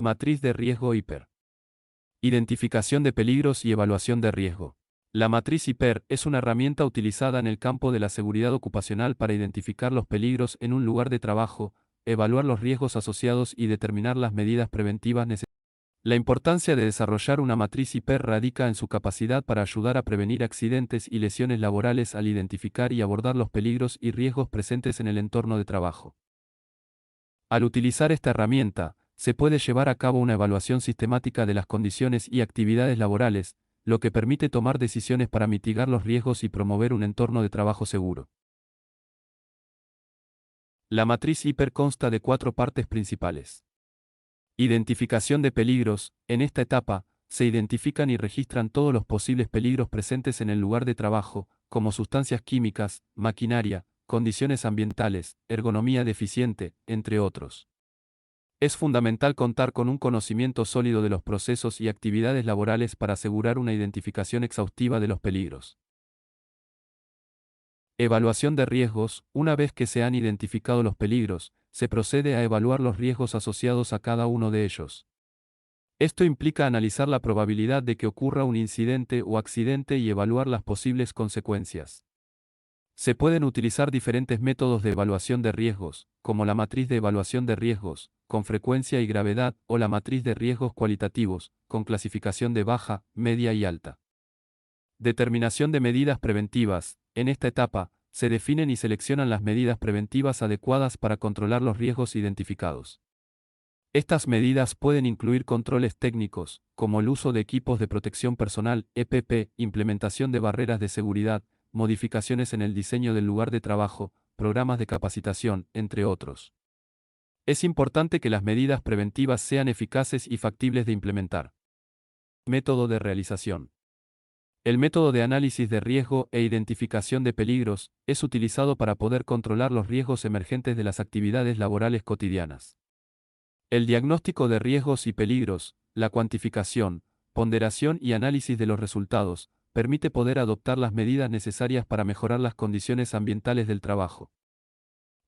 Matriz de riesgo HIPER. Identificación de peligros y evaluación de riesgo. La matriz HIPER es una herramienta utilizada en el campo de la seguridad ocupacional para identificar los peligros en un lugar de trabajo, evaluar los riesgos asociados y determinar las medidas preventivas necesarias. La importancia de desarrollar una matriz HIPER radica en su capacidad para ayudar a prevenir accidentes y lesiones laborales al identificar y abordar los peligros y riesgos presentes en el entorno de trabajo. Al utilizar esta herramienta, se puede llevar a cabo una evaluación sistemática de las condiciones y actividades laborales, lo que permite tomar decisiones para mitigar los riesgos y promover un entorno de trabajo seguro. La matriz HIPER consta de 4 partes principales. Identificación de peligros. En esta etapa, se identifican y registran todos los posibles peligros presentes en el lugar de trabajo, como sustancias químicas, maquinaria, condiciones ambientales, ergonomía deficiente, entre otros. Es fundamental contar con un conocimiento sólido de los procesos y actividades laborales para asegurar una identificación exhaustiva de los peligros. Evaluación de riesgos. Una vez que se han identificado los peligros, se procede a evaluar los riesgos asociados a cada uno de ellos. Esto implica analizar la probabilidad de que ocurra un incidente o accidente y evaluar las posibles consecuencias. Se pueden utilizar diferentes métodos de evaluación de riesgos, como la matriz de evaluación de riesgos, con frecuencia y gravedad, o la matriz de riesgos cualitativos, con clasificación de baja, media y alta. Determinación de medidas preventivas. En esta etapa, se definen y seleccionan las medidas preventivas adecuadas para controlar los riesgos identificados. Estas medidas pueden incluir controles técnicos, como el uso de equipos de protección personal, EPP, implementación de barreras de seguridad, modificaciones en el diseño del lugar de trabajo, programas de capacitación, entre otros. Es importante que las medidas preventivas sean eficaces y factibles de implementar. Método de realización. El método de análisis de riesgo e identificación de peligros es utilizado para poder controlar los riesgos emergentes de las actividades laborales cotidianas. El diagnóstico de riesgos y peligros, la cuantificación, ponderación y análisis de los resultados, permite poder adoptar las medidas necesarias para mejorar las condiciones ambientales del trabajo.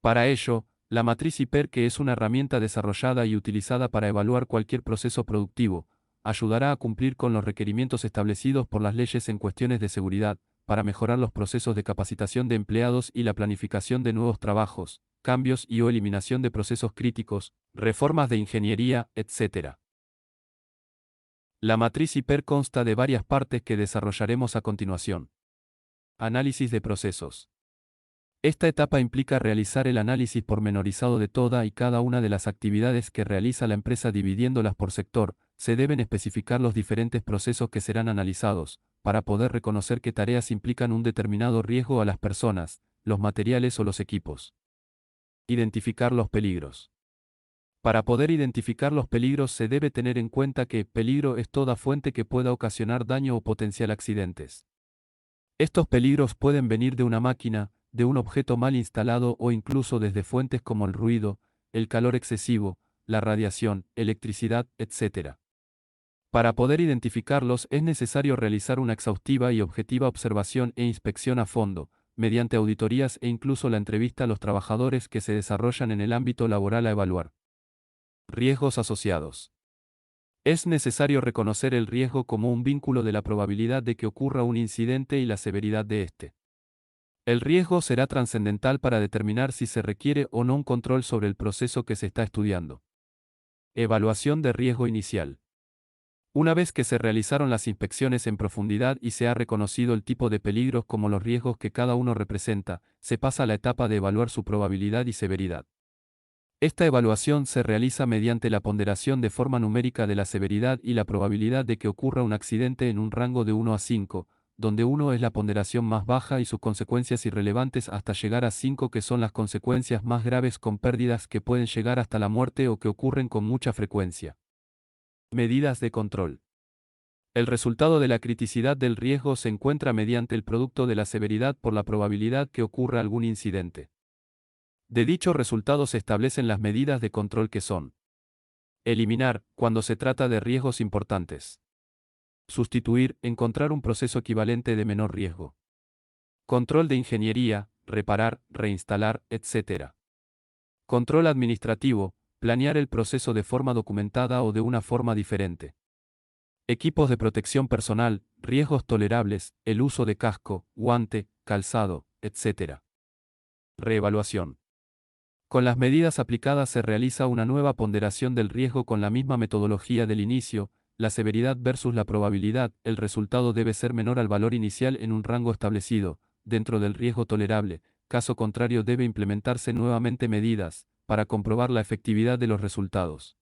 Para ello, la matriz HIPER, que es una herramienta desarrollada y utilizada para evaluar cualquier proceso productivo, ayudará a cumplir con los requerimientos establecidos por las leyes en cuestiones de seguridad, para mejorar los procesos de capacitación de empleados y la planificación de nuevos trabajos, cambios y o eliminación de procesos críticos, reformas de ingeniería, etc. La matriz HIPER consta de varias partes que desarrollaremos a continuación. Análisis de procesos. Esta etapa implica realizar el análisis pormenorizado de toda y cada una de las actividades que realiza la empresa dividiéndolas por sector. Se deben especificar los diferentes procesos que serán analizados, para poder reconocer qué tareas implican un determinado riesgo a las personas, los materiales o los equipos. Identificar los peligros. Para poder identificar los peligros se debe tener en cuenta que peligro es toda fuente que pueda ocasionar daño o potencial accidentes. Estos peligros pueden venir de una máquina, de un objeto mal instalado o incluso desde fuentes como el ruido, el calor excesivo, la radiación, electricidad, etc. Para poder identificarlos es necesario realizar una exhaustiva y objetiva observación e inspección a fondo, mediante auditorías e incluso la entrevista a los trabajadores que se desarrollan en el ámbito laboral a evaluar. Riesgos asociados. Es necesario reconocer el riesgo como un vínculo de la probabilidad de que ocurra un incidente y la severidad de este. El riesgo será trascendental para determinar si se requiere o no un control sobre el proceso que se está estudiando. Evaluación de riesgo inicial. Una vez que se realizaron las inspecciones en profundidad y se ha reconocido el tipo de peligros como los riesgos que cada uno representa, se pasa a la etapa de evaluar su probabilidad y severidad. Esta evaluación se realiza mediante la ponderación de forma numérica de la severidad y la probabilidad de que ocurra un accidente en un rango de 1 a 5, donde 1 es la ponderación más baja y sus consecuencias irrelevantes hasta llegar a 5, que son las consecuencias más graves con pérdidas que pueden llegar hasta la muerte o que ocurren con mucha frecuencia. Medidas de control. El resultado de la criticidad del riesgo se encuentra mediante el producto de la severidad por la probabilidad que ocurra algún incidente. De dicho resultado se establecen las medidas de control que son: eliminar, cuando se trata de riesgos importantes. Sustituir, encontrar un proceso equivalente de menor riesgo. Control de ingeniería, reparar, reinstalar, etc. Control administrativo, Planear el proceso de forma documentada o de una forma diferente. Equipos de protección personal, riesgos tolerables, el uso de casco, guante, calzado, etc. Reevaluación. Con las medidas aplicadas se realiza una nueva ponderación del riesgo con la misma metodología del inicio, la severidad versus la probabilidad. El resultado debe ser menor al valor inicial en un rango establecido, dentro del riesgo tolerable, caso contrario debe implementarse nuevamente medidas, para comprobar la efectividad de los resultados.